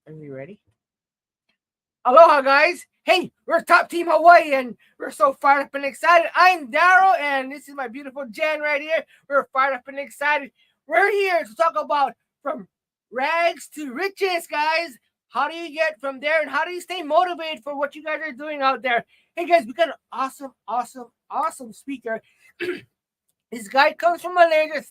Are you ready? Aloha, guys. Hey, we're Top Team Hawaii, and we're so fired up and excited. I'm Daryl, and this is my beautiful Jen right here. We're fired up and excited. We're here to talk about from rags to riches, guys. How do you get from there, and how do you stay motivated for what you guys are doing out there? Hey, guys, we got an awesome speaker. This guy comes from Malaysia.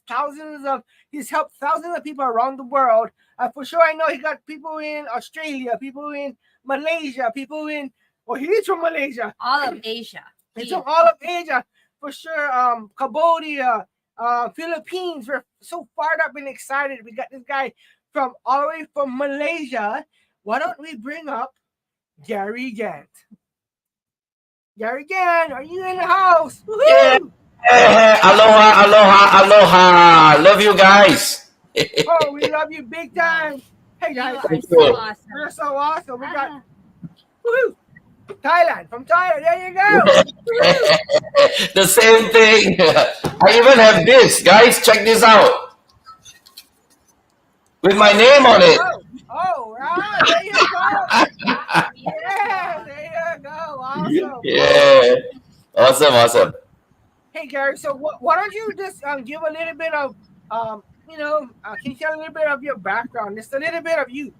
He's helped thousands of people around the world. For sure, I know he got people in Australia, people in Malaysia, people in. Well, he's from Malaysia. All of Asia. He's from all of Asia for sure. Cambodia, Philippines. We're so fired up and excited. We got this guy from all the way from Malaysia. Why don't we bring up Gary Gant? Gary Gant, are you in the house? Yeah. Aloha. Love you guys. Oh, we love you big time. Hey guys, You are so awesome. you're so awesome. We got Thailand, from Thailand. There you go. The same thing. I even have this, guys. Check this out. With my name on it. Oh, right. There you go. Yeah, there you go. Awesome. Yeah. Awesome. Hey Gary, so why don't you just give a little bit of can you tell a little bit of your background, just a little bit of you?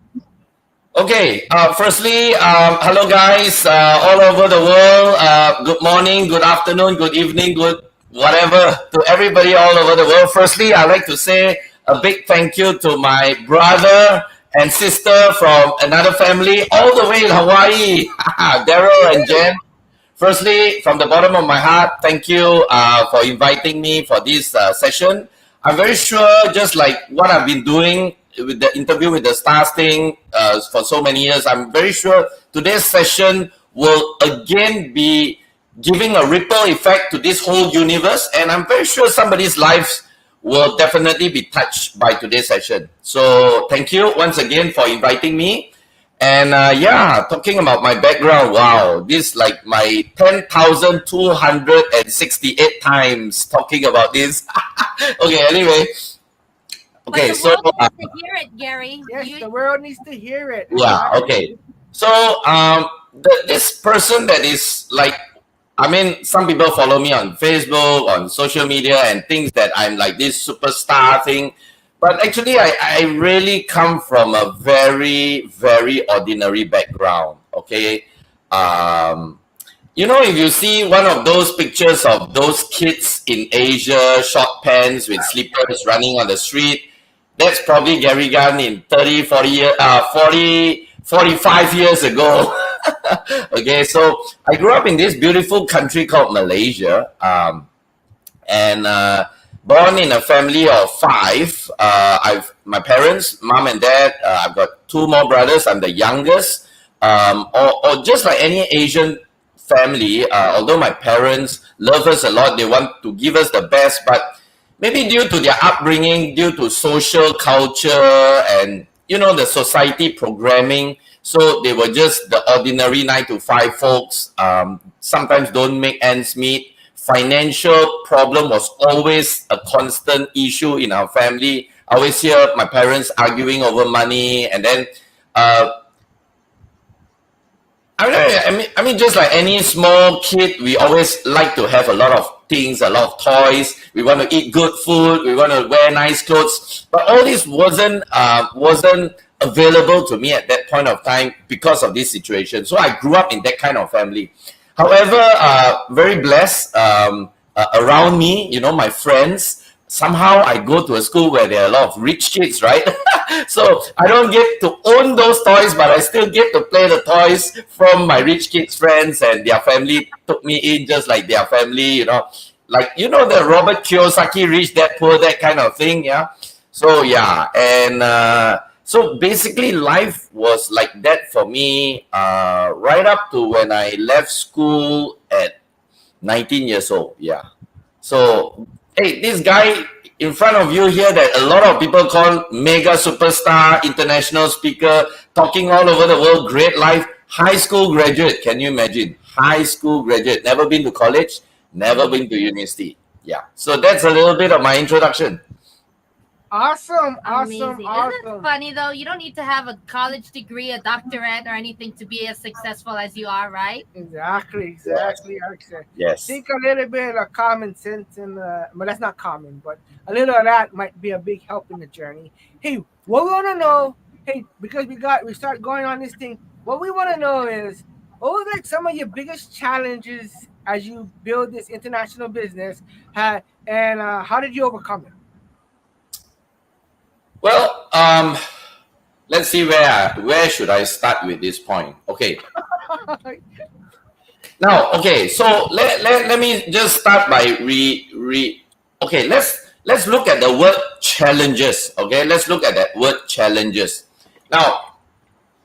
Okay. Firstly, hello guys, all over the world. Good morning, good afternoon, good evening, good whatever to everybody all over the world. Firstly, I'd like to say a big thank you to my brother and sister from another family all the way in Hawaii, Daryl and Jen. Firstly, from the bottom of my heart, thank you for inviting me for this session. I'm very sure, just like what I've been doing with the interview with the Stars thing for so many years, I'm very sure today's session will again be giving a ripple effect to this whole universe. And I'm very sure somebody's lives will definitely be touched by today's session. So thank you once again for inviting me. And talking about my background, wow, this is like my 10,268 times talking about this. Okay, anyway. Okay, but the world needs to hear it, Gary. Yes, the world needs to hear it. Yeah, okay. So this person that is like, I mean, some people follow me on Facebook, on social media, and things that I'm like this superstar thing. But actually, I really come from a very, very ordinary background, okay? If you see one of those pictures of those kids in Asia, short pants with slippers running on the street, that's probably Gary Gant in 45 years ago. Okay, so I grew up in this beautiful country called Malaysia, born in a family of five. My parents, mom and dad. I've got two more brothers. I'm the youngest. Or just like any Asian family, although my parents love us a lot, they want to give us the best, but maybe due to their upbringing, due to social culture and the society programming, so they were just the ordinary 9-to-5 folks. Sometimes don't make ends meet. Financial problem was always a constant issue in our family. I always hear my parents arguing over money, and then I mean, just like any small kid, we always like to have a lot of things, a lot of toys. We want to eat good food. We want to wear nice clothes. But all this wasn't available to me at that point of time because of this situation. So I grew up in that kind of family. However, very blessed around me, my friends. Somehow I go to a school where there are a lot of rich kids, right? So I don't get to own those toys, but I still get to play the toys from my rich kids' friends, and their family took me in just like their family, like, the Robert Kiyosaki, Rich Dad Poor Dad kind of thing, yeah? So, yeah, and so basically life was like that for me right up to when I left school at 19 years old, yeah. So, hey, this guy in front of you here that a lot of people call mega superstar, international speaker, talking all over the world, great life, high school graduate. Can you imagine? High school graduate, never been to college, never been to university. Yeah. So that's a little bit of my introduction. Awesome, Amazing. awesome, Isn't it awesome. funny though? You don't need to have a college degree, a doctorate, or anything to be as successful as you are, right? Exactly. Yes. Think a little bit of common sense and but that's not common, but a little of that might be a big help in the journey. Hey, what we want to know, hey, because we start going on this thing. What we want to know is what was like some of your biggest challenges as you build this international business, and how did you overcome Well, let's see where should I start with this point. Okay. it? Now, okay, so let me just start by okay, let's look at the word challenges. Okay, let's look at that word challenges. Now,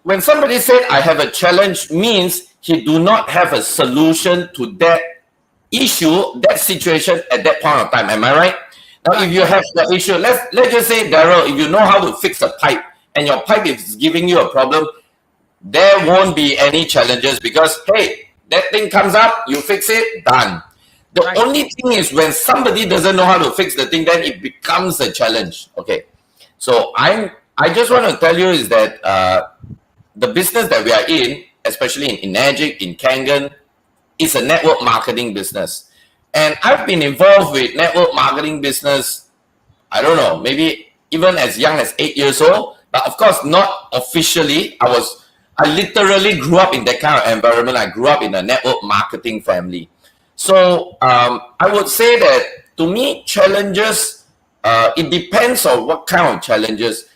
when somebody said I have a challenge means he do not have a solution to that issue, that situation at that point of time. Am I right? Now, if you have the issue, let's just say, Daryl, if you know how to fix a pipe and your pipe is giving you a problem, there won't be any challenges because hey, that thing comes up, you fix it, done. The Right. only thing is when somebody doesn't know how to fix the thing, then it becomes a challenge. Okay, so I just want to tell you is that the business that we are in, especially in Enagic, in Kangen, is a network marketing business, and I've been involved with network marketing business. I don't know, maybe even as young as 8 years old, but of course not officially. I literally grew up in that kind of environment. I grew up in a network marketing family. So I would say that to me, challenges, it depends on what kind of challenges.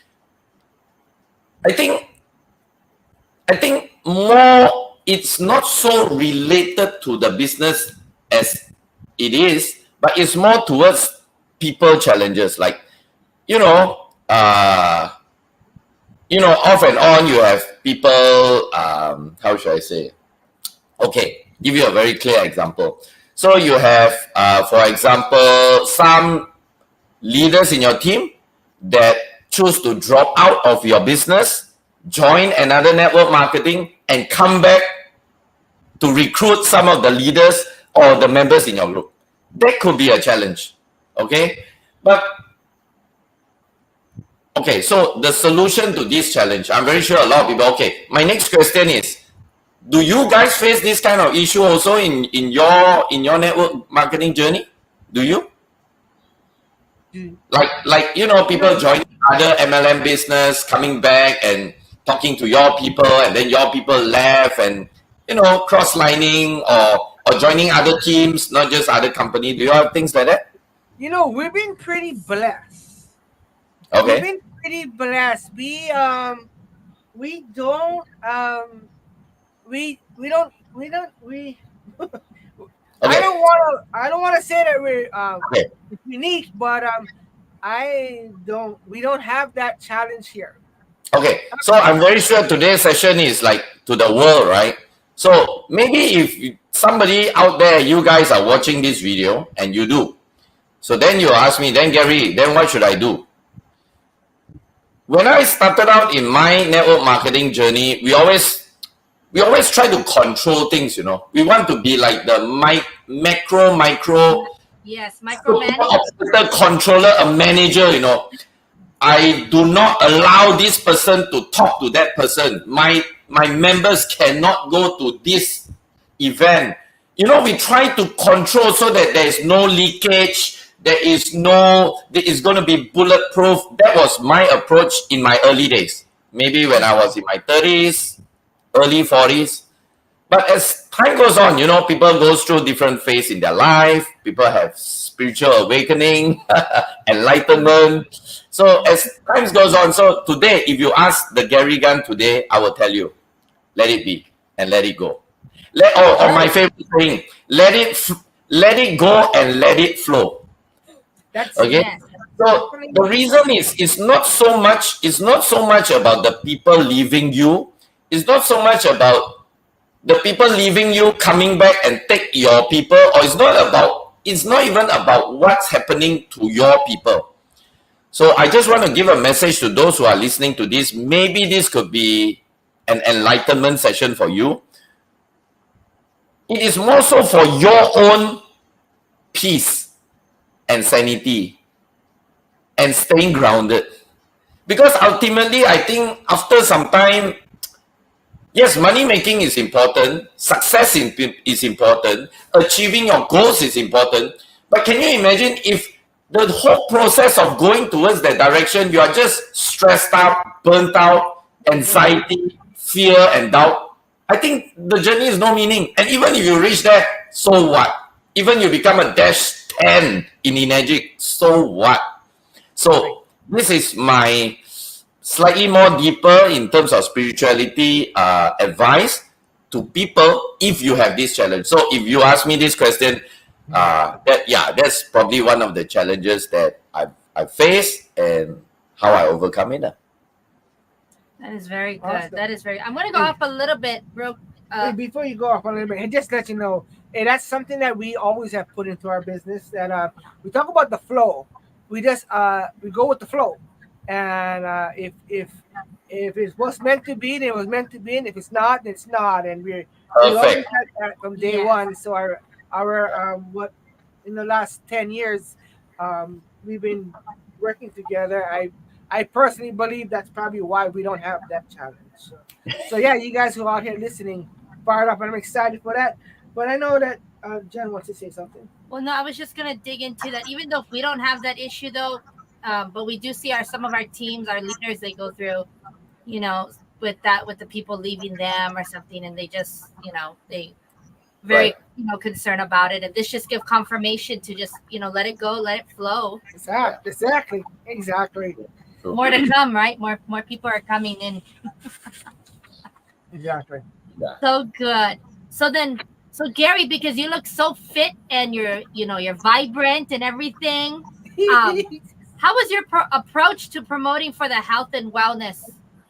I think more it's not so related to the business as it is, but it's more towards people challenges. Like, you know, off and on, you have people, how should I say? Okay, give you a very clear example. So you have, for example, some leaders in your team that choose to drop out of your business, join another network marketing, and come back to recruit some of the leaders or the members in your group. That could be a challenge, okay? But okay, so the solution to this challenge, I'm very sure a lot of people, okay, my next question is, do you guys face this kind of issue also in your network marketing journey? Do you? Like people joining other MLM business, coming back and talking to your people, and then your people left, and cross-lining or joining other teams, not just other company. Do you have things like that? We've been pretty blessed. Okay. We've been pretty blessed. We don't Okay. I don't want to say that we're Okay. unique, but we don't have that challenge here. Okay, so I'm very sure today's session is like to the world, right? So maybe if somebody out there, you guys are watching this video and you do, so then you ask me, then Gary, then what should I do? When I started out in my network marketing journey, we always try to control things, We want to be like the micro Yes, micromanage. the controller, a manager, I do not allow this person to talk to that person. My members cannot go to this event. We try to control so that there is no leakage. There is going to be bulletproof. That was my approach in my early days. Maybe when I was in my 30s, early 40s. But as time goes on, people go through different phases in their life. People have spiritual awakening, enlightenment. So as time goes on, so today, if you ask the Gary Gunn today, I will tell you, let it be and let it go. Or my favorite saying, let it go and let it flow. That's Okay. Yes. So the reason is it's not so much about the people leaving you. It's not so much about the people leaving you coming back and take your people, or it's not even about what's happening to your people. So I just want to give a message to those who are listening to this. Maybe this could be an enlightenment session for you. It is more so for your own peace and sanity. and staying grounded. Because ultimately, I think after some time, yes, money making is important, success is important, achieving your goals is important. But can you imagine if the whole process of going towards that direction, you are just stressed out, burnt out, anxiety, fear, and doubt? I think the journey is no meaning. And even if you reach there, so what? Even you become a -10 in Enegic, so what? So this is my slightly more deeper in terms of spirituality advice to people if you have this challenge. So if you ask me this question, that's probably one of the challenges that I face and how I overcome it. That is very good. Awesome. That is very. I'm gonna go off a little bit, bro. Hey, before you go off a little bit, and just let you know, that's something that we always have put into our business. That we talk about the flow. We just we go with the flow, and if it was meant to be, then it was meant to be, and if it's not, then it's not. And we always Perfect. had that from day Yes. one. So our what in the last 10 years, we've been working together. I personally believe that's probably why we don't have that challenge. So yeah, you guys who are out here listening, fired up, and I'm excited for that. But I know that Jen wants to say something. Well, no, I was just gonna dig into that. Even though we don't have that issue, though, but we do see some of our teams, our leaders, they go through, with the people leaving them or something, and they just, they very Right. concerned about it, and this just give confirmation to just let it go, let it flow. Exactly. More to come, right? More people are coming in. Exactly. So good. So Gary, because you look so fit and you're vibrant and everything. How was your approach to promoting for the health and wellness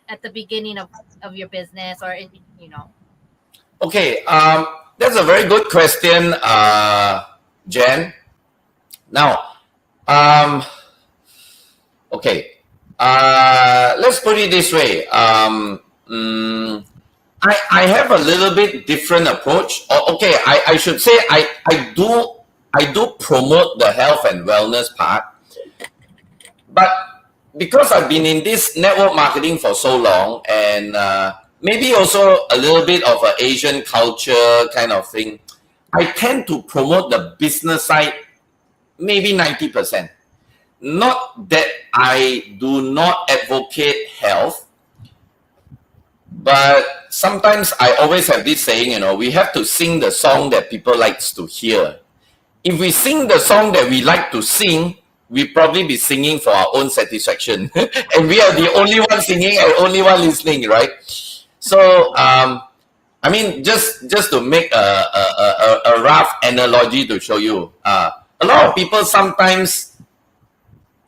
at the beginning of your business, or Okay, that's a very good question, Jen. Now, okay, let's put it this way. I have a little bit different approach. Okay, I should say I do promote the health and wellness part, but because I've been in this network marketing for so long, and maybe also a little bit of an Asian culture kind of thing, I tend to promote the business side maybe 90%. Not that I do not advocate health, but sometimes I always have this saying, we have to sing the song that people likes to hear. If we sing the song that we like to sing, we probably be singing for our own satisfaction. And we are the only one singing and only one listening, right? So, I mean, just to make a rough analogy to show you, a lot of people sometimes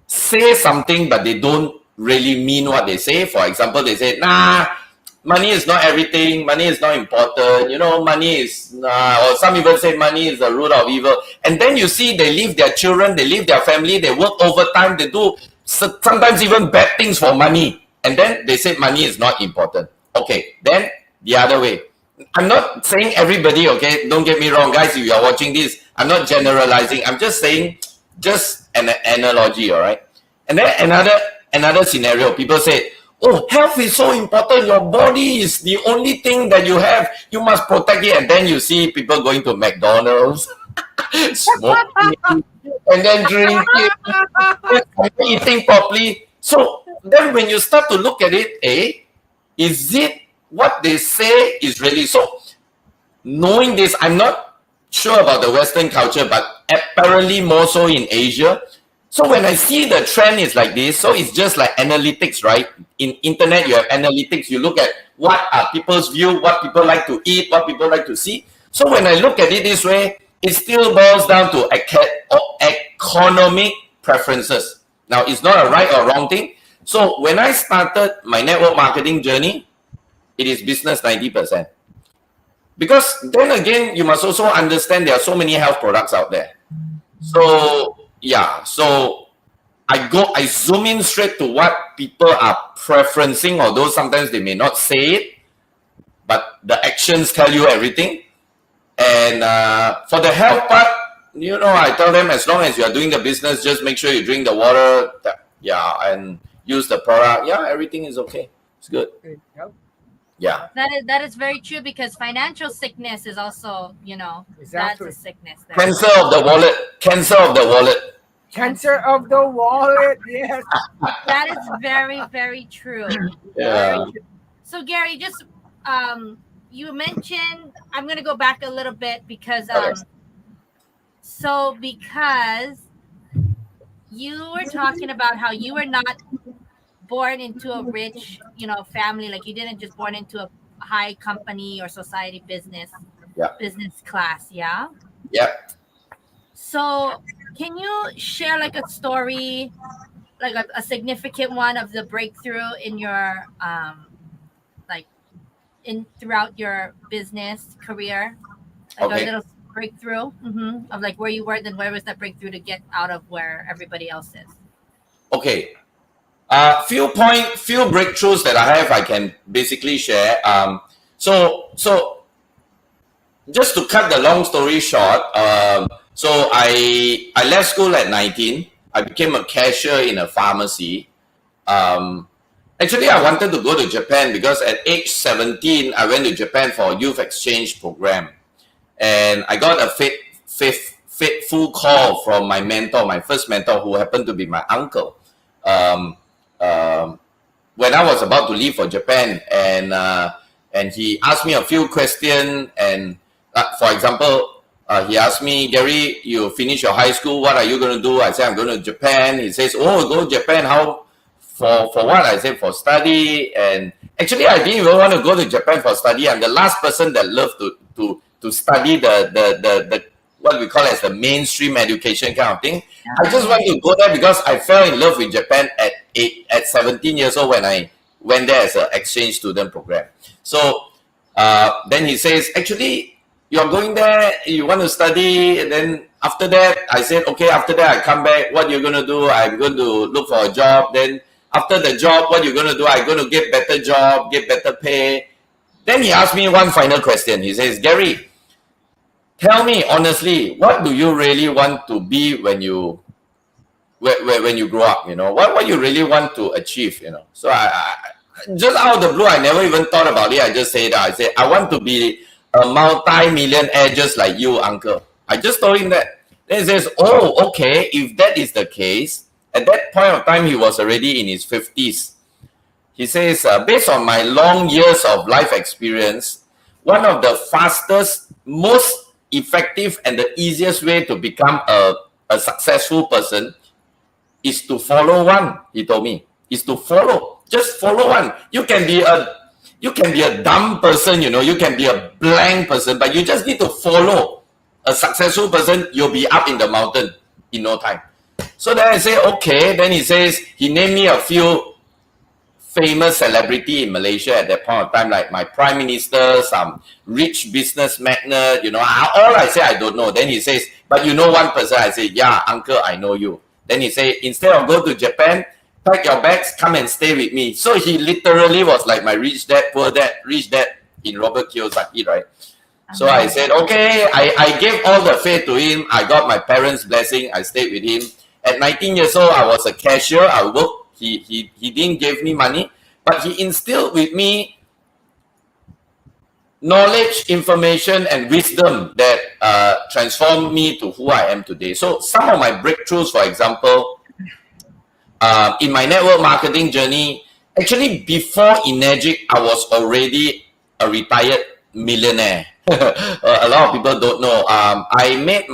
say something, but they don't really mean what they say. For example, they say, money is not everything, money is not important, money is, or some even say money is the root of evil. And then you see they leave their children, they leave their family, they work overtime, they do sometimes even bad things for money. And then they say money is not important. Okay, then the other way. I'm not saying everybody, okay? Don't get me wrong, guys, if you are watching this, I'm not generalizing. I'm just saying, just an analogy, all right? And then another scenario, people say, oh, health is so important. Your body is the only thing that you have. You must protect it. And then you see people going to McDonald's, smoking, and then drinking, and eating properly. So then when you start to look at it, is it what they say is really so? Knowing this, I'm not sure about the Western culture, but apparently more so in Asia. So when I see the trend is like this, so it's just like analytics, right? In internet, you have analytics. You look at what are people's view, what people like to eat, what people like to see. So when I look at it this way, it still boils down to economic preferences. Now, it's not a right or wrong thing. So when I started my network marketing journey, it is business 90%. Because then again, you must also understand there are so many health products out there. So yeah, so I zoom in straight to what people are preferencing, although sometimes they may not say it, but the actions tell you everything. And for the health part, I tell them as long as you are doing the business, just make sure you drink the water. Yeah, and use the product. Yeah, everything is okay. It's good. Yep, Yeah. That is very true because financial sickness is also, that's exactly. a sickness there. Cancer of the wallet. Cancer of the wallet. Cancer of the wallet. Yes. That is very, very true. Yeah. So Gary, just you mentioned, I'm gonna go back a little bit because Okay. because you were talking about how you were not born into a rich, family. Like you didn't just born into a high company or society business class, yeah. Yeah. So can you share like a story, like a significant one of the breakthrough in your like in throughout your business career, like a Okay. little breakthrough of like where you were, then where was that breakthrough to get out of where everybody else is? Okay. Few breakthroughs that I have, I can basically share. So just to cut the long story short, so I left school at 19. I became a cashier in a pharmacy. Actually, I wanted to go to Japan because at age 17, I went to Japan for a youth exchange program, and I got a fateful call from my mentor, my first mentor, who happened to be my uncle. Um, when I was about to leave for Japan, and he asked me a few questions, and for example, he asked me, Gary, you finish your high school, what are you going to do? I said, I'm going to Japan. He says, oh, go to Japan, how? For what? I said, for study. And actually, I didn't even want to go to Japan for study. I'm the last person that loved to study the what we call as the mainstream education kind of thing. I just wanted to go there because I fell in love with Japan at 17 years old when I went there as an exchange student program. So then he says, actually, you're going there, you want to study, and then after that, I said, okay, after that, I come back, what you're going to do? I'm going to look for a job. Then after the job, what you're going to do? I'm going to get better job, get better pay. Then he asked me one final question. He says, Gary, tell me honestly, what do you really want to be when you grow up? What you really want to achieve? So I just out of the blue, I never even thought about it. I just said that. I said, I want to be a multi-millionaire just like you, uncle. I just told him that. Then he says, oh, okay, if that is the case, at that point of time, he was already in his 50s. He says, based on my long years of life experience, one of the fastest, most effective, and the easiest way to become a successful person is to follow one. He told me, is to follow. Just follow one. You can be a dumb person, you can be a blank person, but you just need to follow a successful person. You'll be up in the mountain in no time. So then I say, okay. Then he says, he named me a few famous celebrity in Malaysia at that point of time, like my prime minister, some rich business magnate, all I say, I don't know. Then he says, but you know one person. I say, yeah, uncle, I know you. Then he say, instead of go to Japan, pack your bags, come and stay with me. So he literally was like my rich dad, poor dad, rich dad in Robert Kiyosaki, right? So I said, okay, I gave all the faith to him. I got my parents' blessing. I stayed with him. At 19 years old, I was a cashier. I worked. He didn't give me money, but he instilled with me knowledge, information, and wisdom that transformed me to who I am today. So some of my breakthroughs, for example, in my network marketing journey, actually before Enagic, I was already a retired millionaire. A lot of people don't know. I made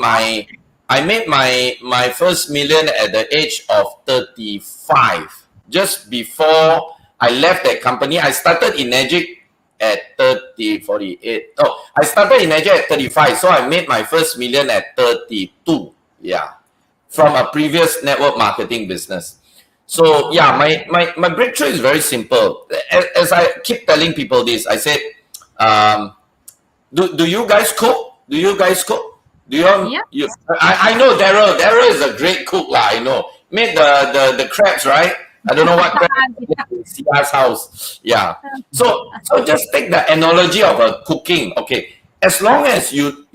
my first million at the age of 35. Just before I left that company, I started Enagic at 48. Oh, I started Enagic at 35. So I made my first million at 32. Yeah. From a previous network marketing business. So yeah, my breakthrough is very simple. As I keep telling people this, I said, do you guys cook? Do you guys cook? Do you? Yeah. I know Daryl. Daryl is a great cook, lah. I know. Made the crabs, right? I don't know what crab in Sia's house. Yeah. So just take the analogy of a cooking. Okay. As long as you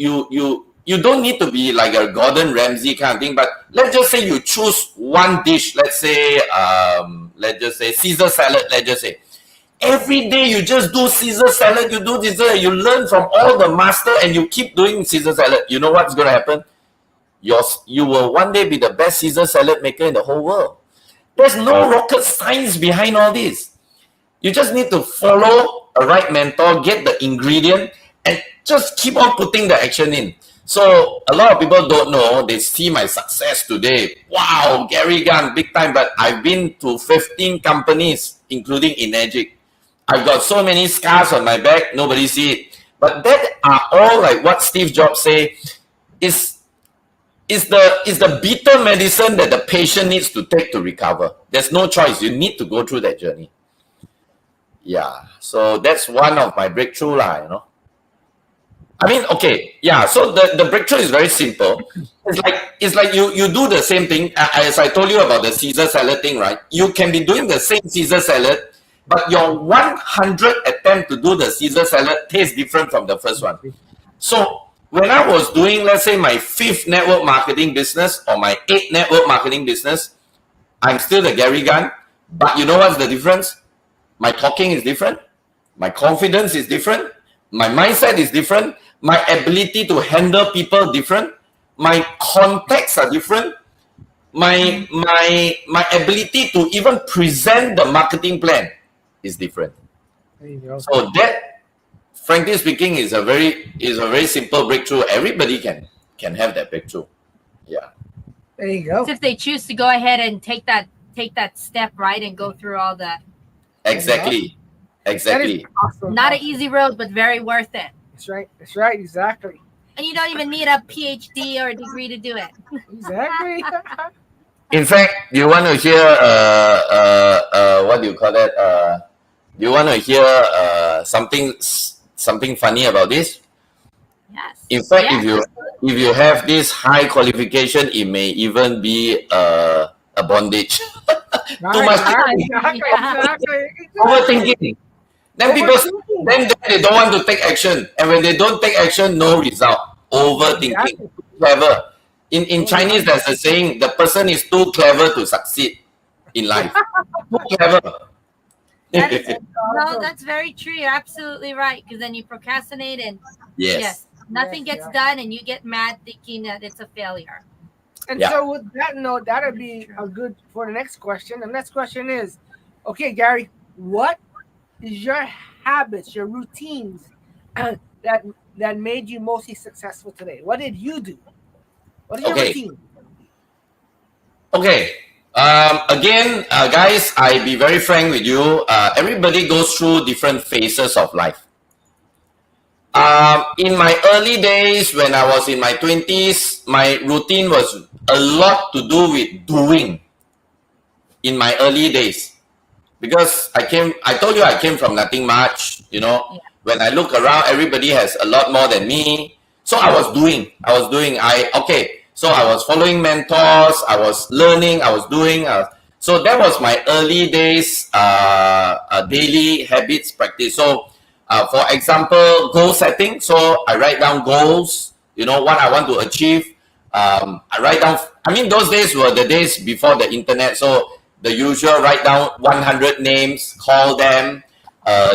you don't need to be like a Gordon Ramsay kind of thing, but let's just say you choose one dish. Let's just say Caesar salad. Let's just say every day you just do Caesar salad. You do this. You learn from all the master, and you keep doing Caesar salad. You know what's going to happen? You will one day be the best Caesar salad maker in the whole world. There's no rocket science behind all this. You just need to follow a right mentor, get the ingredient, and just keep on putting the action in. So a lot of people don't know. They see my success today. Wow, Gary Gunn, big time. But I've been to 15 companies, including Enegic. I've got so many scars on my back, nobody see it. But that are all like what Steve Jobs say is the bitter medicine that the patient needs to take to recover. There's no choice. You need to go through that journey. Yeah. So that's one of my breakthrough lah, you know. I mean, okay, yeah. So the breakthrough is very simple. It's like you do the same thing as I told you about the Caesar salad thing, right? You can be doing the same Caesar salad, but your 100 attempt to do the Caesar salad tastes different from the first one. So when I was doing, let's say, my 5th network marketing business or my 8th network marketing business, I'm still the Gary Gunn, but you know what's the difference? My talking is different. My confidence is different. My mindset is different. My ability to handle people different. My contacts are different. My ability to even present the marketing plan is different. There you go. So that, frankly speaking, is a very simple breakthrough. Everybody can have that breakthrough. Yeah. There you go. If they choose to go ahead and take that step, right, and go through all that. Exactly. That is awesome. Not an easy road, but very worth it. That's right. That's right. Exactly. And you don't even need a PhD or a degree to do it. Exactly. In fact, you want to hear what do you call that? You want to hear something funny about this? Yes. In fact, Yes. if you have this high qualification, it may even be a bondage. Too much Exactly. overthinking. Then then they don't want to take action, and when they don't take action, no result. Overthinking. Exactly. Clever. In Chinese, there's a saying: the person is too clever to succeed in life. Too clever. That is, no, that's very true. You're absolutely right. Because then you procrastinate and Yes. nothing Yes, gets yeah. done, and you get mad thinking that it's a failure. And Yeah. so with that note, that'll be a good for the next question. The next question is, okay, Gary, what is your habits, your routines that made you mostly successful today? What did you do? What is your Okay. routine? Okay. Again, guys, I be very frank with you. Everybody goes through different phases of life. In my early days, when I was in my 20s, my routine was a lot to do with doing. In my early days, because I told you I came from nothing much. You know, Yeah. when I look around, everybody has a lot more than me. So I was doing. So I was following mentors. I was learning. I was doing. So that was my early days daily habits practice. So, for example, goal setting. So I write down goals. You know what I want to achieve. I write down. I mean, those days were the days before the internet. So the usual: write down 100 names, call them,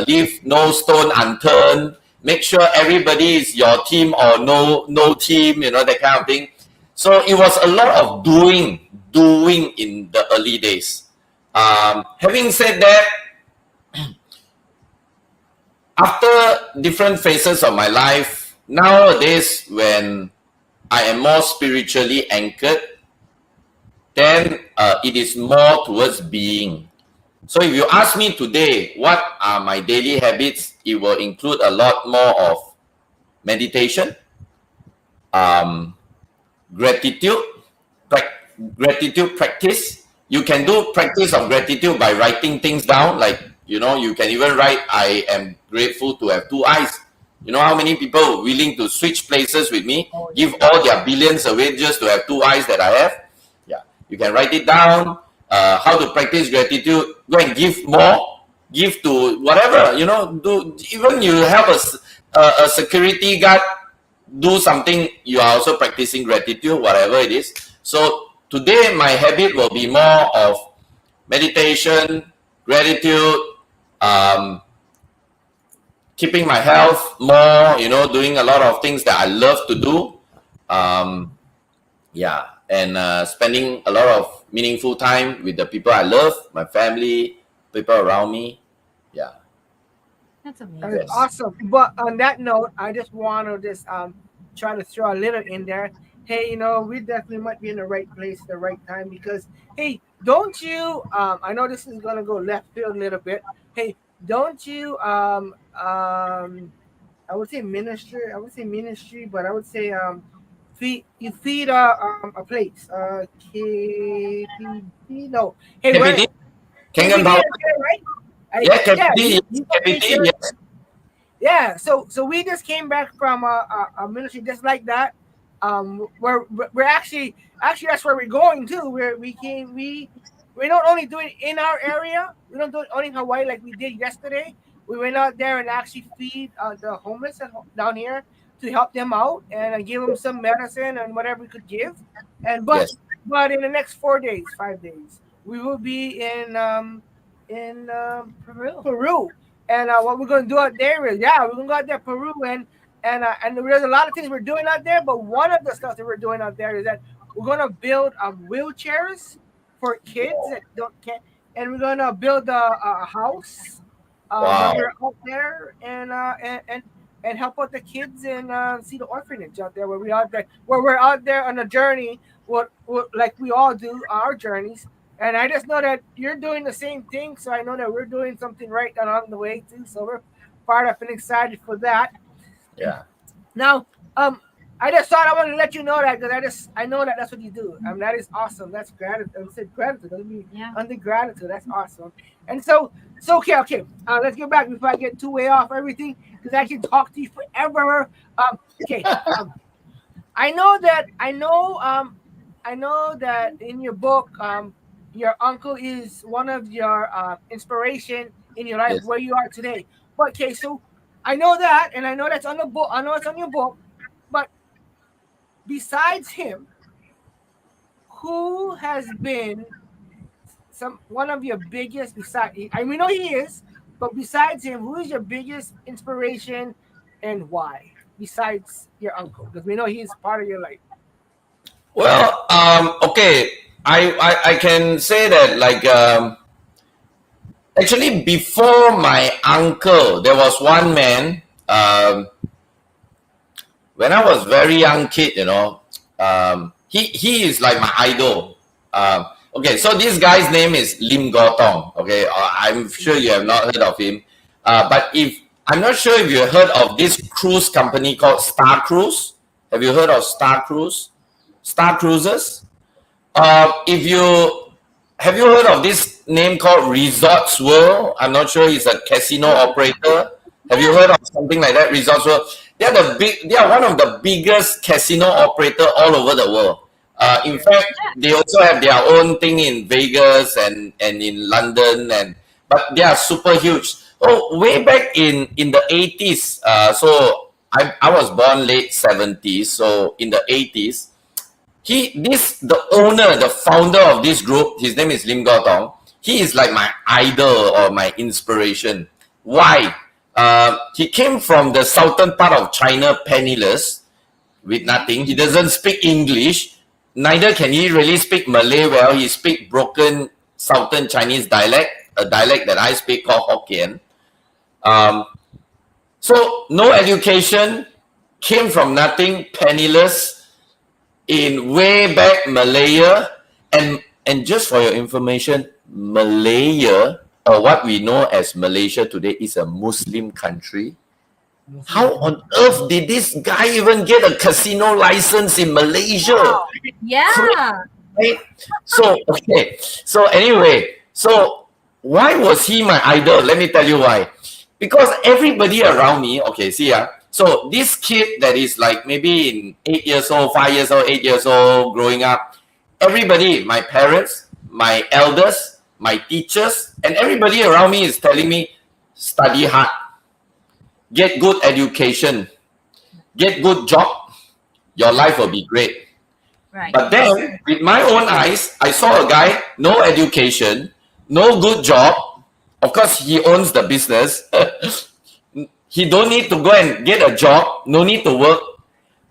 leave no stone unturned. Make sure everybody is your team or no team. You know, that kind of thing. So it was a lot of doing in the early days. Having said that, after different phases of my life, nowadays when I am more spiritually anchored, then it is more towards being. So if you ask me today, what are my daily habits, it will include a lot more of meditation, gratitude practice. You can do practice of gratitude by writing things down. Like, you know, you can even write, I am grateful to have 2 eyes. You know how many people are willing to switch places with me, give all their billions away just to have 2 eyes that I have? Yeah, you can write it down. How to practice gratitude? Go and give more. Give to whatever, you know. Do even you have a security guard, do something, you are also practicing gratitude, whatever it is. So today my habit will be more of meditation, gratitude, keeping my health more, doing a lot of things that I love to do. And spending a lot of meaningful time with the people I love, my family, people around me. Yeah. That's amazing. That is Yes. awesome. But on that note, I just want to try to throw a little in there. Hey, we definitely might be in the right place at the right time because, hey, don't you? I know this is gonna go left field a little bit. Hey, don't you? I would say ministry. I would say ministry, but I would say feed a place. KPD. No. Hey, where? KPD, Kingdom KPD, Power. right? Yeah, KPD, you KPD, yes. Yeah, so we just came back from a ministry just like that. Where we're actually that's where we're going to. We don't only do it in our area. We don't do it only in Hawaii like we did yesterday. We went out there and actually feed the homeless down here to help them out and give them some medicine and whatever we could give. And but Yes. but in the next 5 days, we will be in Peru. And what we're going to do out there is, we're going to go out there Peru and there's a lot of things we're doing out there. But one of the stuff that we're doing out there is that we're going to build wheelchairs for kids that can't, and we're going to build a house. Wow. When we're out there and help out the kids and see the orphanage out there where we're out there on a journey. What like we all do our journeys. And I just know that you're doing the same thing, so I know that we're doing something right along the way too. So we're fired up and excited for that. Yeah. Now, I just thought I wanted to let you know that because I know that that's what you do. That is awesome. That's gratitude. I said gratitude. Doesn't mean under gratitude. That's awesome. And so okay. Let's get back before I get too way off everything because I can talk to you forever. Okay. I know that in your book, your uncle is one of your inspiration in your life, Yes. where you are today. But okay, so I know that, and I know that's on the book. I know it's on your book. But besides him, who has been one of your biggest? We know he is, but besides him, who is your biggest inspiration, and why? Besides your uncle, because we know he's part of your life. Well, okay. I can say that actually before my uncle, there was one man. When I was very young kid, he is like my idol. Okay, so this guy's name is Lim Gotong. Okay, I'm sure you have not heard of him. But I'm not sure if you heard of this cruise company called Star Cruise. Have you heard of Star Cruise? Star Cruises? Have you heard of this name called Resorts World? I'm not sure. It's a casino operator. Have you heard of something like that? Resorts World. They are one of the biggest casino operator all over the world. In fact, they also have their own thing in Vegas and in London, but they are super huge. Oh, way back in the 80s. So I was born late 70s. So in the 80s. The owner, the founder of this group, his name is Lim Gotong. He is like my idol or my inspiration. Why? He came from the southern part of China, penniless, with nothing. He doesn't speak English. Neither can he really speak Malay well. He speaks broken southern Chinese dialect, a dialect that I speak called Hokkien. So no education, came from nothing, penniless, in way back Malaya, and just for your information, Malaya, or what we know as Malaysia today, is a Muslim country. How on earth did this guy even get a casino license in Malaysia? Wow. Yeah. Right? So okay. So anyway, why was he my idol? Let me tell you why. Because everybody around me, okay, see so this kid that is like maybe in 8 years old, 5 years old, 8 years old, growing up, everybody, my parents, my elders, my teachers, and everybody around me is telling me, study hard, get good education, get good job, your life will be great. Right. But then, with my own eyes, I saw a guy, no education, no good job. Of course, he owns the business. He don't need to go and get a job, no need to work.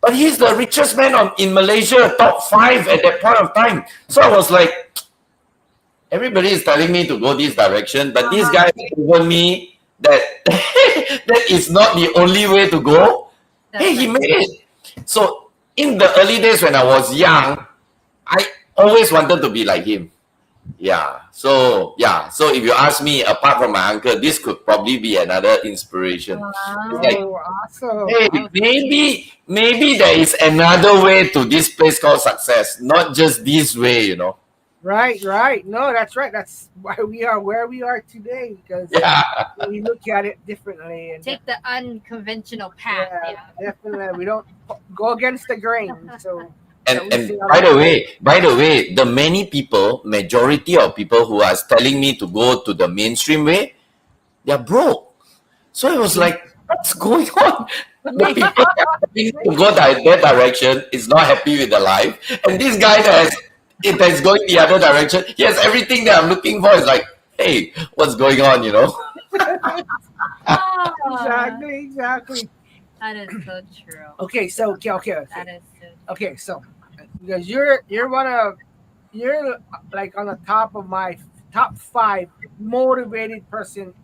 But he's the richest man in Malaysia, top 5 at that point of time. So I was like, everybody is telling me to go this direction, but this guy has told me that that is not the only way to go. Hey, he made it. So in the early days when I was young, I always wanted to be like him. So if you ask me, apart from my uncle, this could probably be another inspiration. It's like, awesome. hey, maybe there is another way to this place called success, not just this way, you know. Right. No, that's right. That's why we are where we are today, because we look at it differently and Take the unconventional path. Yeah. definitely we don't go against the grain. So And by the way, the majority of people who are telling me to go to the mainstream way, they're broke. So it was like, what's going on? The people that are telling me to go that direction is not happy with their life, and this guy that's going the other direction, he has everything that I'm looking for. It's like, hey, what's going on? You know? exactly. That is so true. Okay, so That is so okay, so because you're like on the top of my top 5 motivated person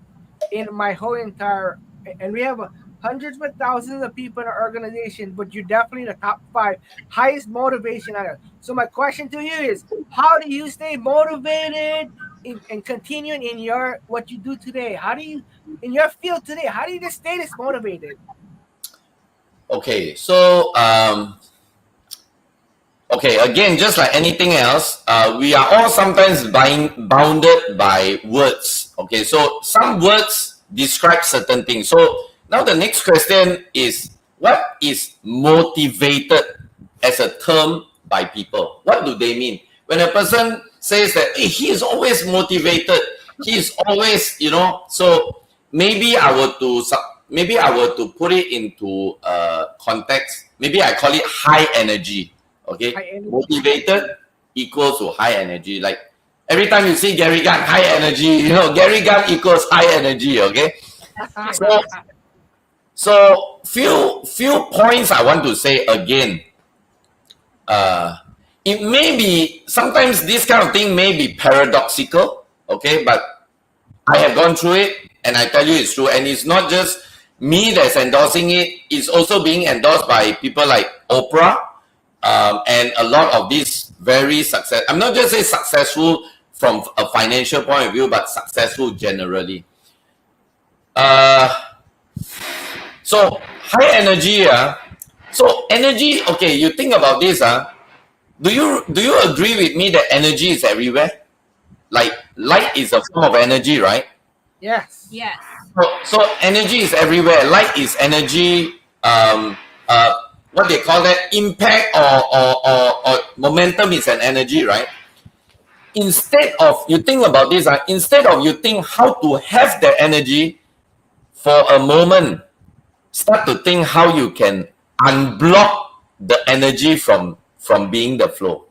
in my whole entire, and we have hundreds of thousands of people in our organization, but you're definitely the top 5 highest motivation out of. So my question to you is, how do you stay motivated and continuing in your what you do today? How do you in your field today? How do you just stay this motivated? Okay, so again, just like anything else, we are all sometimes bounded by words. Okay, so some words describe certain things. So now the next question is, what is motivated as a term by people? What do they mean? When a person says that, hey, he is always motivated, he is always, you know, so maybe I were to put it into context. Maybe I call it high energy. Okay, High energy. Motivated equals to high energy. Like every time you see Gary Gunn, high energy. You know, Gary Gunn equals high energy. Okay, so few points I want to say again. It may be sometimes this kind of thing may be paradoxical. Okay, but I have gone through it, and I tell you it's true. And it's not just me that's endorsing it. It's also being endorsed by people like Oprah, and a lot of these very success. I'm not just saying successful from a financial point of view, but successful generally. So high energy. So energy. Okay, you think about this. Do you agree with me that energy is everywhere? Like light is a form of energy, right? Yes. Yes. So energy is everywhere. Light is energy. What they call that, impact or momentum is an energy, right? Instead of you think about this, instead of you think how to have the energy for a moment, start to think how you can unblock the energy from being the flow.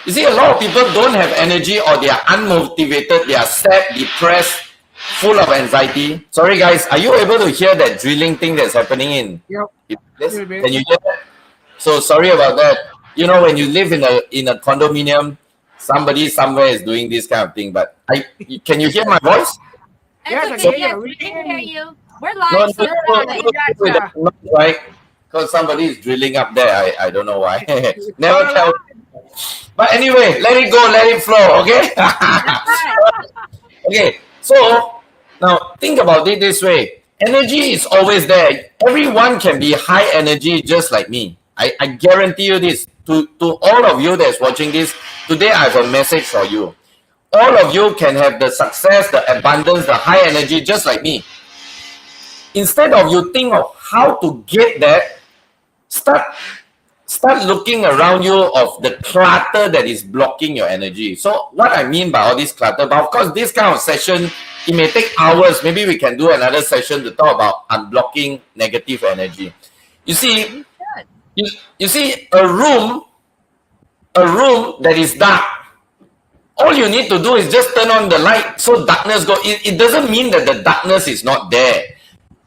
You see, a lot of people don't have energy, or they are unmotivated, they are sad, depressed, full of anxiety. Sorry guys, are you able to hear that drilling thing that's happening in? Yep. Can you hear that? So sorry about that. You know, when you live in a condominium, somebody somewhere is doing this kind of thing. But can you hear my voice? It's Yes, okay. Yes, we we can can hear hear you. We're live. So Right? Because somebody is drilling up there. I don't know why. Never tell. But anyway, let it go, let it flow. Okay. Okay. So now think about it this way. Energy is always there. Everyone can be high energy just like me. I guarantee you this. To all of you that's watching this, today I have a message for you. All of you can have the success, the abundance, the high energy just like me. Instead of you think of how to get that, start looking around you of the clutter that is blocking your energy. So what I mean by all this clutter, but of course this kind of session, it may take hours. Maybe we can do another session to talk about unblocking negative energy. You see, You see, a room that is dark, all you need to do is just turn on the light, so darkness go. It doesn't mean that the darkness is not there.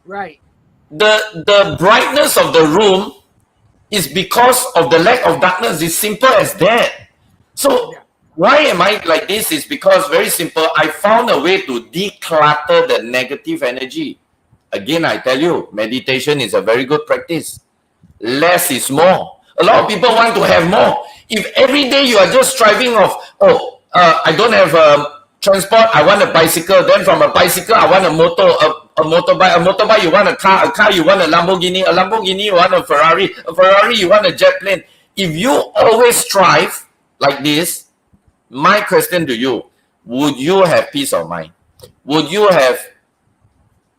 Right. The brightness of the room is because of the lack of darkness. It's simple as that. So why am I like this? Is because very simple. I found a way to declutter the negative energy. Again, I tell you, meditation is a very good practice. Less is more. A lot of people want to have more. If every day you are just striving of, I don't have transport, I want a bicycle. Then from a bicycle, I want a motorbike. A motorbike, you want a car. A car, you want a Lamborghini. A Lamborghini, you want a Ferrari. A Ferrari, you want a jet plane. If you always strive like this, my question to you, would you have peace of mind? Would you have...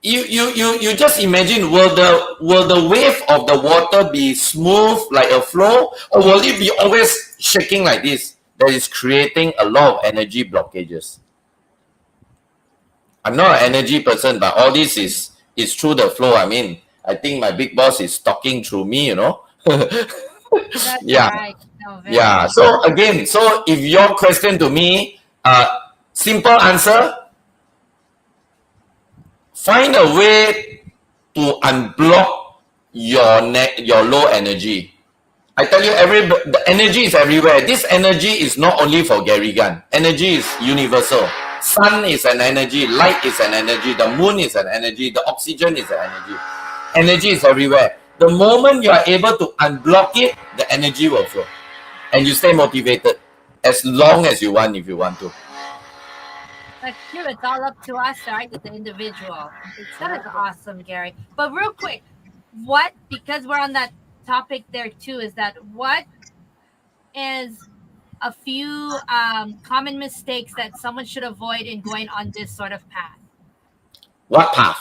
You just imagine, will the wave of the water be smooth like a flow, or will it be always shaking like this? That is creating a lot of energy blockages. I'm not an energy person, but all this is through the flow. I mean, I think my big boss is talking through me, you know. That's Yeah. right. No, very Yeah. good. So again, if your question to me, simple answer: find a way to unblock your low energy. I tell you, the energy is everywhere. This energy is not only for Gary Gunn. Energy is universal. Sun is an energy. Light is an energy. The moon is an energy. The oxygen is an energy. Energy is everywhere. The moment you are able to unblock it, the energy will flow. And you stay motivated as long as you want, if you want to. That's true. It's all up to us, right? As the individual. That is awesome, Gary. But real quick, because we're on that topic there too, is that what is a few common mistakes that someone should avoid in going on this sort of path? What path?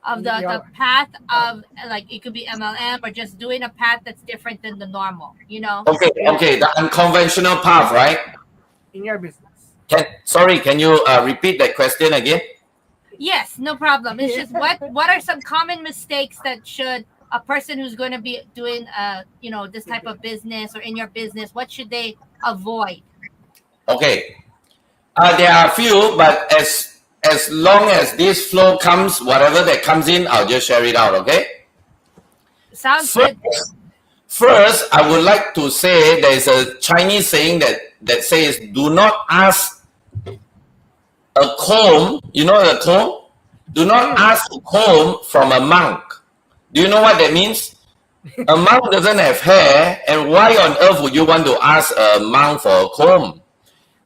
Of the path of, like, it could be MLM or just doing a path that's different than the normal, you know? Okay, the unconventional path, right? In your business. Can you repeat that question again? Yes, no problem. It's just what are some common mistakes that should a person who's going to be doing this type of business or in your business, what should they avoid? Okay. There are a few, but as long as this flow comes, whatever that comes in, I'll just share it out, okay? Sounds good. First, I would like to say there's a Chinese saying that says, do not ask a comb, you know the comb? Do not ask a comb from a monk. Do you know what that means? A monk doesn't have hair, and why on earth would you want to ask a monk for a comb?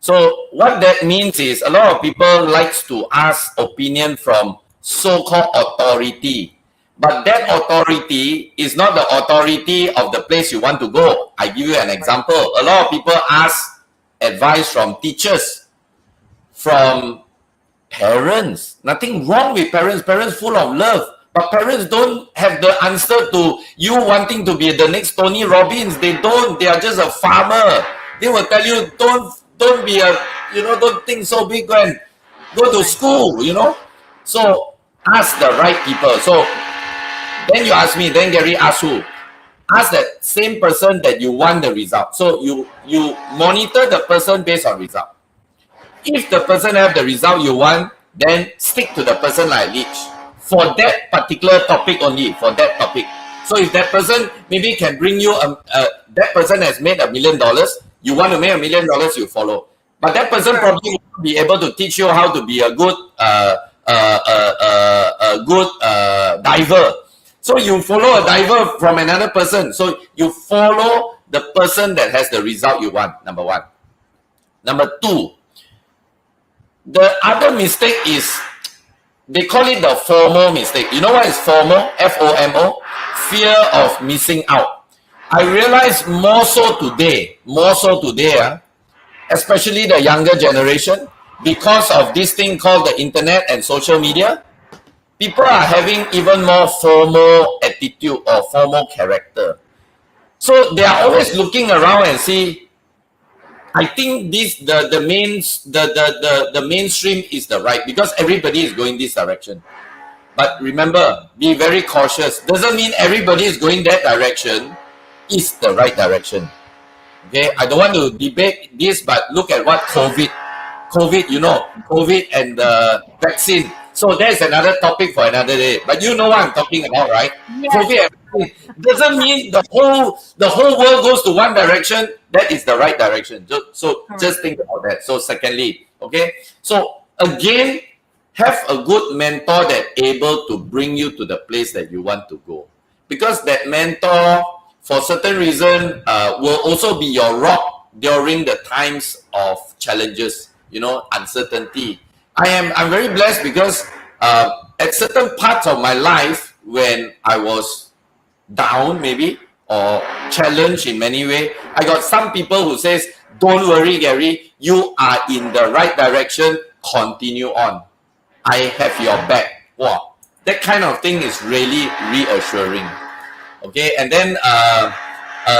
So what that means is a lot of people likes to ask opinion from so-called authority. But that authority is not the authority of the place you want to go. I give you an example. A lot of people ask advice from teachers, from parents. Nothing wrong with parents. Parents full of love. But parents don't have the answer to you wanting to be the next Tony Robbins. They don't. They are just a farmer. They will tell you, don't be don't think so big when go to school, So ask the right people. So then you ask me, then Gary asks who? Ask that same person that you want the result. So you monitor the person based on result. If the person have the result you want, then stick to the person like leech. For that particular topic only, for that topic. So if that person maybe can bring you, that person has made $1 million, you want to make $1 million, you follow. But that person probably won't be able to teach you how to be a good diver. So you follow a diver from another person. So you follow the person that has the result you want, number one. Number two, the other mistake is, they call it the FOMO mistake. You know what is FOMO? F-O-M-O? Fear of missing out. I realize more so today, especially the younger generation, because of this thing called the internet and social media, people are having even more FOMO attitude or FOMO character. So they are always looking around and see, I think the mainstream is the right, because everybody is going this direction. But remember, be very cautious. Doesn't mean everybody is going that direction. is the right direction. Okay, I don't want to debate this, but look at what COVID, COVID and the vaccine. So there's another topic for another day. But you know what I'm talking about, right? Yes. COVID and vaccine doesn't mean the whole world goes to one direction. That is the right direction. So just think about that. So secondly, okay. So again, have a good mentor that able to bring you to the place that you want to go, because that mentor, for certain reason, will also be your rock during the times of challenges, uncertainty. I'm very blessed because at certain parts of my life when I was down maybe or challenged in many ways, I got some people who says, don't worry, Gary, you are in the right direction, continue on. I have your back. Wow, that kind of thing is really reassuring. Okay, and then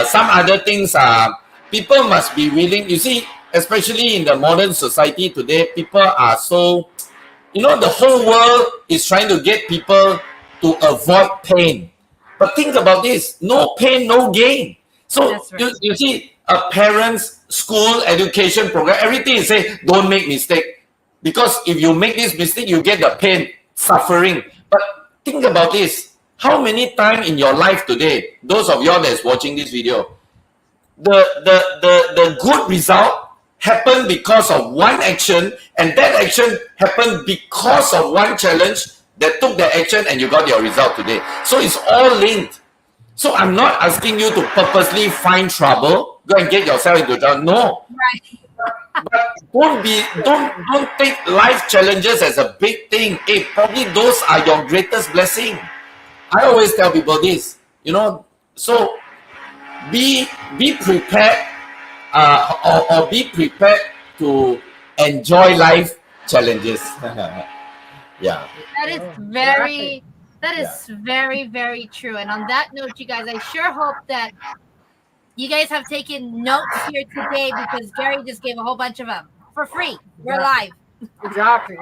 some other things are people must be willing. You see, especially in the modern society today, people are so, the whole world is trying to get people to avoid pain. But think about this: no pain, no gain. So right. you see, a parent's school education program, everything is say don't make mistake. Because if you make this mistake, you get the pain, suffering. But think about this. How many times in your life today, those of y'all that's watching this video, the good result happened because of one action, and that action happened because of one challenge that took the action and you got your result today. So it's all linked. So I'm not asking you to purposely find trouble, go and get yourself into trouble. No. Right. But don't take life challenges as a big thing. Hey, probably those are your greatest blessing. I always tell people this, so be prepared or be prepared to enjoy life challenges. Yeah. That is very, very true. And on that note, you guys, I sure hope that you guys have taken notes here today, because Gary just gave a whole bunch of them for free. We're live. Exactly.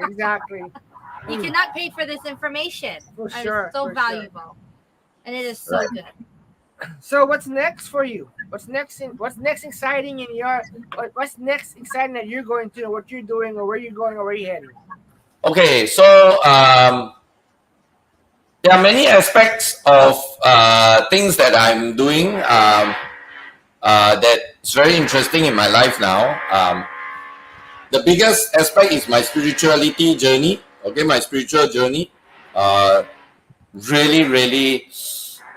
You cannot pay for this information. For sure. It's so valuable. Sure. And it is so good. So what's next for you? What's next exciting in your what's next exciting that you're going to, what you're doing, or where you're going, or where you're heading? Okay, so there are many aspects of things that I'm doing that's very interesting in my life now. The biggest aspect is my spirituality journey. Okay, my spiritual journey. Really,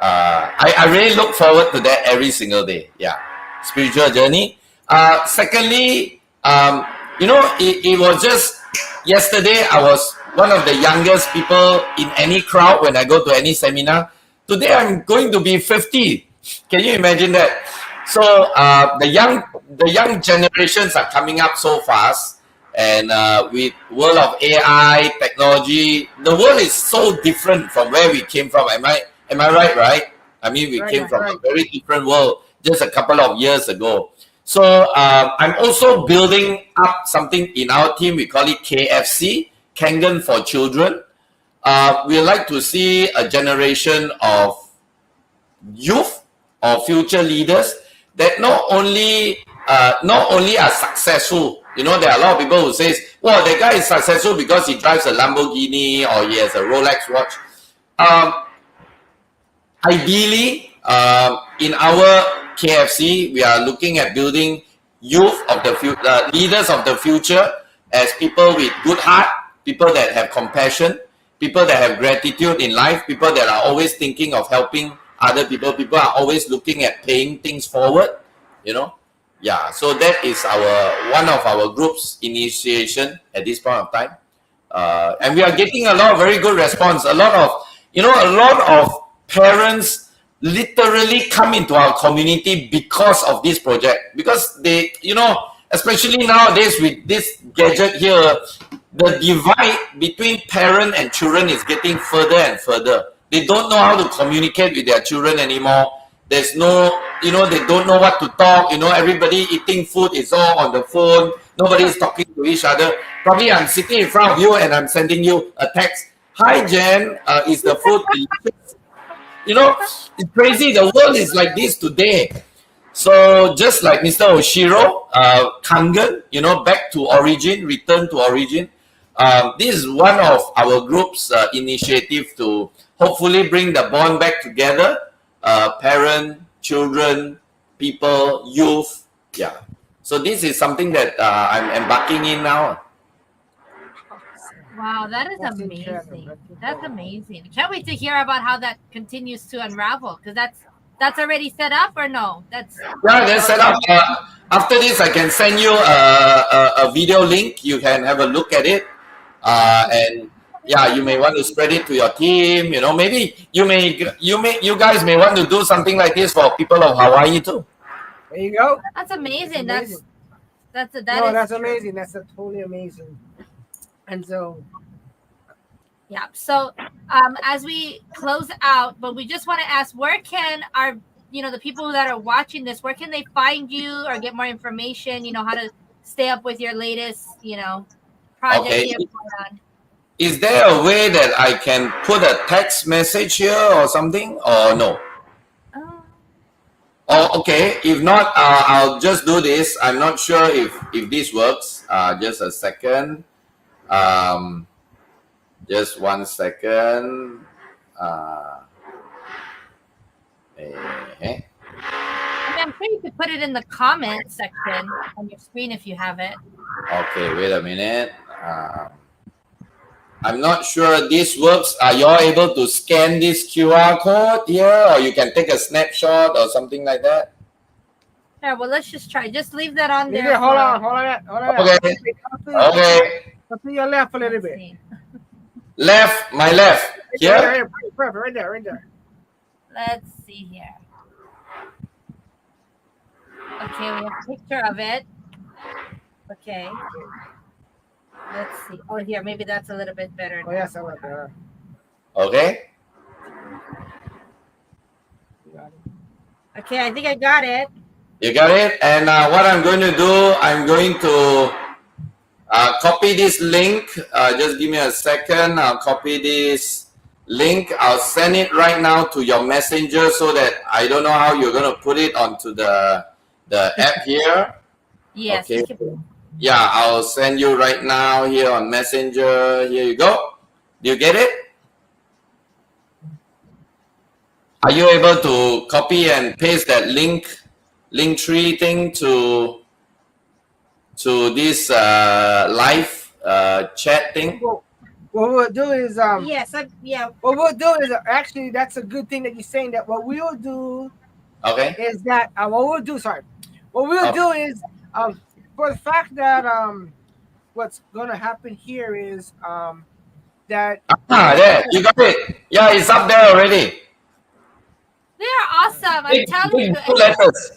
I really look forward to that every single day. Yeah, spiritual journey. Secondly, it was just yesterday. I was one of the youngest people in any crowd when I go to any seminar. Today I'm going to be 50. Can you imagine that? So the young generations are coming up so fast, and with world of AI technology, the world is so different from where we came from. Am I right? I mean, we came from a very different world just a couple of years ago. So I'm also building up something in our team. We call it KFC, Kangen for Children. We like to see a generation of youth or future leaders that not only are successful. There are a lot of people who says, well, the guy is successful because he drives a Lamborghini or he has a Rolex watch. Ideally, in our KFC, we are looking at building youth of the future, leaders of the future, as people with good heart, people that have compassion, people that have gratitude in life, people that are always thinking of helping other people. People are always looking at paying things forward, Yeah, so that is one of our group's initiation at this point of time. And we are getting a lot of very good response. A lot of parents literally come into our community because of this project. Because they, especially nowadays with this gadget here, the divide between parent and children is getting further and further. They don't know how to communicate with their children anymore. There's no, they don't know what to talk. Everybody eating food is all on the phone. Nobody is talking to each other. Probably I'm sitting in front of you and I'm sending you a text. Hi, Jen. Is the food delicious? You know, it's crazy. The world is like this today. So just like Mr. Oshiro, Kangen, you know, back to origin, return to origin. This is one of our group's initiative to hopefully bring the bond back together. Parent, children, people, youth. Yeah. So this is something that I'm embarking in now. Wow, that is That's incredible. amazing. That's That's incredible. amazing. Can't wait to hear about how that continues to unravel because that's already set up or no? That's Yeah, that's set up. After this, I can send you a video link. You can have a look at it. And yeah, you may want to spread it to your team. You know, maybe you guys may want to do something like this for people of Hawaii too. There you go. that's amazing. That's amazing. That No, is that's true. amazing. That's totally amazing. And so, Yeah. So as we close out, but we just want to ask where can our the people that are watching this, where can they find you or get more information, how to stay up with your latest, project Okay. here going on? Is there a way that I can put a text message here or something, or no? Oh, Oh, okay. If not, I'll just do this. I'm not sure if this works. Just a second. Just 1 second. Eh. I mean, I'm sure you could put it in the comment section on your screen if you have it. Okay, wait a minute. I'm not sure this works. Are you all able to scan this QR code here, or you can take a snapshot or something like that? Yeah, well, let's just try. Just leave that on leave there. it. Hold for- on, hold on, hold on. Okay. Okay. Up to your left a little let's bit. see. Left, my left. Here. Perfect, right there, right there. Let's see here. Okay, we have a picture of it. Okay. Let's see. Oh, here, maybe that's a little bit better. Oh, yes, I like that. Okay. You got it. Okay, I think I got it. You got it? And what I'm going to do, I'm going to copy this link. Just give me a second. I'll copy this link. I'll send it right now to your messenger so that I don't know how you're going to put it onto the app here. Yes. Okay. we can- Yeah, I'll send you right now here on Messenger. Here you go. Do you get it? Are you able to copy and paste that link tree thing to this live chat thing? Well, what we'll do is Yes. Yeah. what we'll do is actually that's a good thing that you're saying that. What we will do Okay. is that what we'll do. Sorry, what we'll do is for the fact that what's gonna happen here is that There, you got it. Yeah, it's up there already. They are awesome. I'm telling you. Two letters.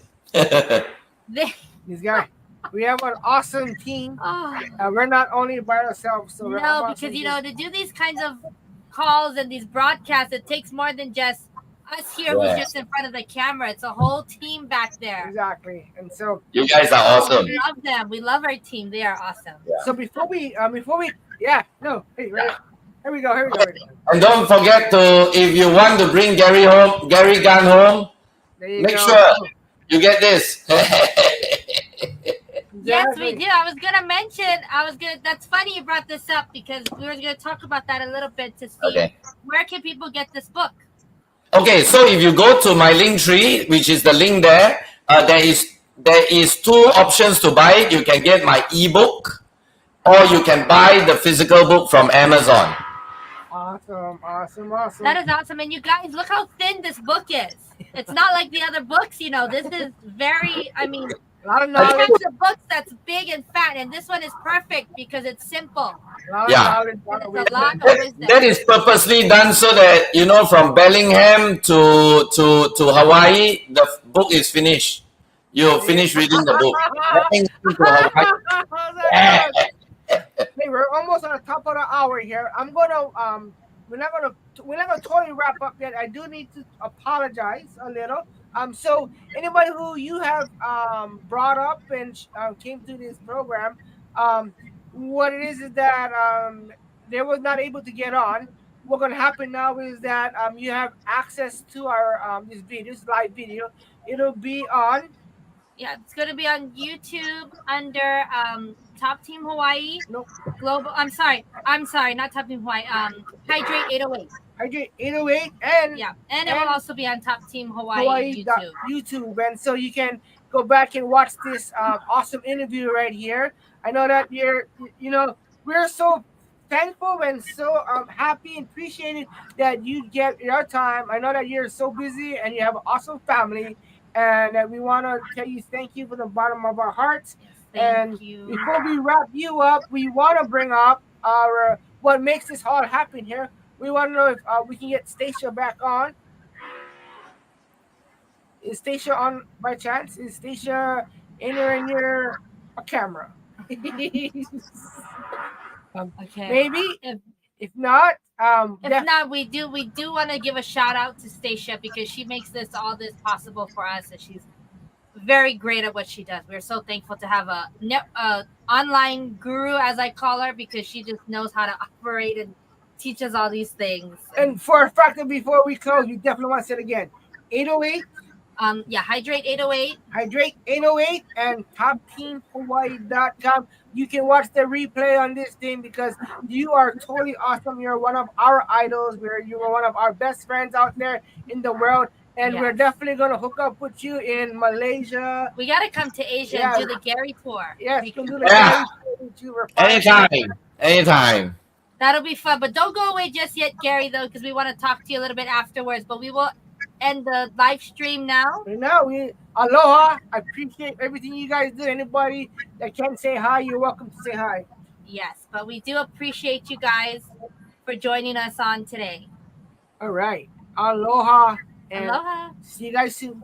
They, these guys we have an awesome team. oh, We're not only by ourselves. So we're no, awesome because team. to do these kinds of calls and these broadcasts, it takes more than just us here Yeah. who's just in front of the camera. It's a whole team back there. Exactly, and so You guys are awesome. We love them. We love our team. They are awesome. so before we yeah no hey right, here we go. And don't forget to, if you want to bring Gary Gunn home, There you make go. sure you get this. Yes, we Exactly. do. That's funny you brought this up because we were gonna talk about that a little bit to see Okay. where can people get this book. Okay, so if you go to my link tree, which is the link there, there is two options to buy it. You can get my ebook, or you can buy the physical book from Amazon. Awesome. That is awesome. And you guys, look how thin this book is. It's not like the other books, This is very, a lot of we knowledge. have the books that's big and fat, and this one is perfect because it's simple. A lot of Yeah. knowledge. It's a lot of That, wisdom. that is purposely done so that from Bellingham to Hawaii, the book is finished. You finish reading the book. Bellingham to Hawaii. Hey, we're almost on the top of the hour here. I'm gonna we're not gonna totally wrap up yet. I do need to apologize a little. So anybody who you have brought up and came to this program, what it is that they was not able to get on. what's gonna happen now is that you have access to our this live video. It'll be on Yeah, it's gonna be on YouTube under Top Team Hawaii no Global. I'm sorry, not Top Team Hawaii. Hydrate 808. Hydrate 808 and Yeah, and it will also be on Top Team Hawaii Hawaii YouTube. YouTube, and so you can go back and watch this awesome interview right here. I know that we're so thankful and so happy and appreciated that you get your time. I know that you're so busy and you have an awesome family, and that we want to tell you thank you from the bottom of our hearts. And Thank you. before we wrap you up, we want to bring up our what makes this all happen here. We want to know if we can get Stacia back on. Is Stacia on by chance? Is Stacia in your a camera? Okay. Maybe. If, If not, if not, we do want to give a shout out to Stacia because she makes all this possible for us, and she's very great at what she does. We're so thankful to have a online guru, as I call her, because she just knows how to operate and teach us all these things. And for a fact that before we close, you definitely want to say it again. 808. Hydrate 808. Hydrate 808 and TopTeamHawaii.com. You can watch the replay on this thing because you are totally awesome. You're one of our idols. You are one of our best friends out there in the world. And we're definitely going to hook up with you in Malaysia. We got to come to Asia and do the Gary tour. Yes, you can do the Gary tour. Anytime. That'll be fun. But don't go away just yet, Gary, though, because we want to talk to you a little bit afterwards. But we will end the live stream now. Aloha. I appreciate everything you guys do. Anybody that can say hi, you're welcome to say hi. Yes, but we do appreciate you guys for joining us on today. All right. Aloha. And Aloha. see you guys soon.